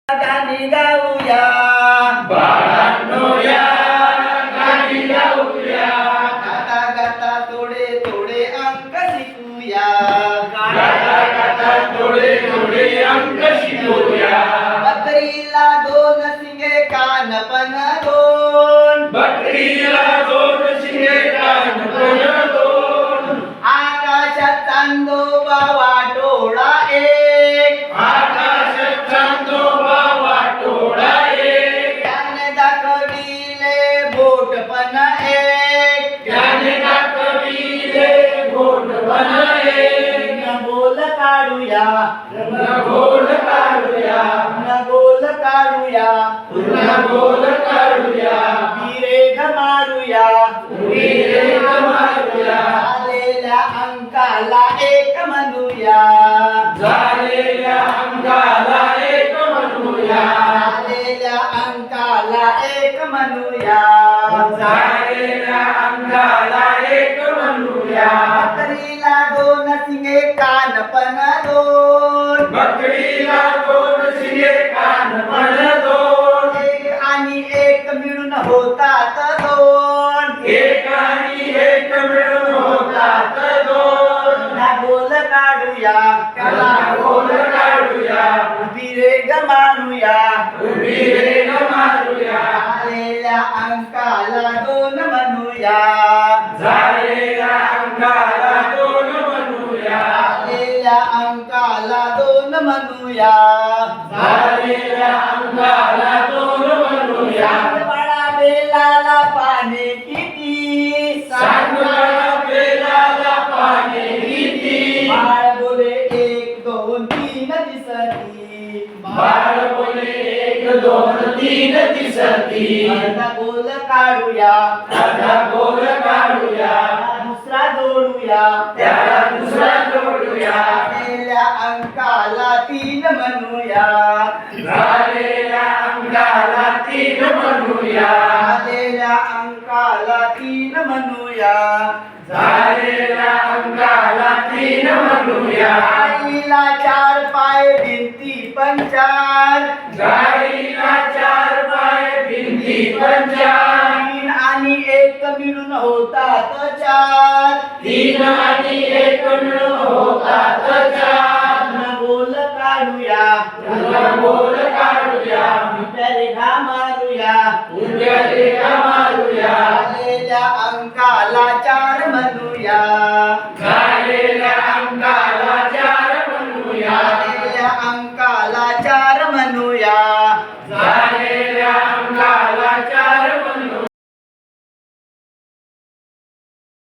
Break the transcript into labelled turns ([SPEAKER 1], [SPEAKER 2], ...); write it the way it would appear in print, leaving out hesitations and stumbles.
[SPEAKER 1] गाणी गाऊया
[SPEAKER 2] बाळांनो या गाणी गाऊया,
[SPEAKER 1] गाता गाता थोडे थोडे अंक शिकूया
[SPEAKER 2] गाता गाता थोडे थोडे अंक शिकूया.
[SPEAKER 1] बकरीला दोन शिंगे कान पण दोन,
[SPEAKER 2] बकरीला दोन शिंगे कान पण दोन,
[SPEAKER 1] आकाशात चांदोबा वाटोळा एक,
[SPEAKER 2] आकाशात चांदोबा वाटोळा एक,
[SPEAKER 1] त्याने दाखविले बोट पण एक,
[SPEAKER 2] त्याने दाखविले बोट पण एक.
[SPEAKER 1] बोल काढूया
[SPEAKER 2] पुन्हा बोल काढूया,
[SPEAKER 1] बोल काढूया
[SPEAKER 2] पुन्हा बोल काढूया,
[SPEAKER 1] विरेग मारूया
[SPEAKER 2] विरेग मारूया,
[SPEAKER 1] आलेल्या अंकाला एक म्हणूया,
[SPEAKER 2] झालेल्या अंगाला एक म्हणूया,
[SPEAKER 1] आलेल्या अंकाला एक म्हणूया,
[SPEAKER 2] झालेल्या अंगाला एक म्हणूया.
[SPEAKER 1] बकरीला दोन शिंगे कान पण दोन,
[SPEAKER 2] बकरीला दोन शिंगे कान पण दोन,
[SPEAKER 1] एक आणि एक मिळून होतात दोन,
[SPEAKER 2] एक आणि एक मिळून होतात दोन.
[SPEAKER 1] बोल काढूया
[SPEAKER 2] त्याला बोल काढूया,
[SPEAKER 1] विरेग मारूया
[SPEAKER 2] उभी रेग मारूया,
[SPEAKER 1] आलेल्या अंकाला दोन म्हणूया,
[SPEAKER 2] झालेल्या अंगाला दोन म्हणूया,
[SPEAKER 1] आलेल्या अंकाला दोन म्हणूया,
[SPEAKER 2] झालेल्या अंगाला दोन म्हणूया.
[SPEAKER 1] बाळा बेलाला पाणी किती,
[SPEAKER 2] सांगला बेलाला पाणी किती,
[SPEAKER 1] बाळ बोले एक दोन तीन दिसती,
[SPEAKER 2] बाळ बोले एक दोन तीन दिसती.
[SPEAKER 1] अर्धा बोल काढूया
[SPEAKER 2] अर्धा बोल काढूया,
[SPEAKER 1] दुसरा जोडूया,
[SPEAKER 2] त्याला दुसरा जोडूया,
[SPEAKER 1] आलेल्या अंकाला तीन म्हणूया,
[SPEAKER 2] झालेल्या अंगाला तीन म्हणूया,
[SPEAKER 1] आलेल्या अंकाला तीन म्हणूया,
[SPEAKER 2] झालेल्या अंगाला तीन म्हणूया.
[SPEAKER 1] आईला चार पाय भिंती पण चार,
[SPEAKER 2] गाईला चार पाय भिंती पण चार,
[SPEAKER 1] तीन आणि एक मिळून होतात चार,
[SPEAKER 2] तीन आणि एक मिळून होतात चार.
[SPEAKER 1] बोल काढूया
[SPEAKER 2] पुन्हा बोल काढूया,
[SPEAKER 1] उभ्या रेघा मारूया,
[SPEAKER 2] उभ्या रेघा मारूया,
[SPEAKER 1] आलेल्या अंकाला चार म्हणूया,
[SPEAKER 2] झालेल्या अंगाला चार म्हणूया,
[SPEAKER 1] आलेल्या अंकाला चार म्हणूया,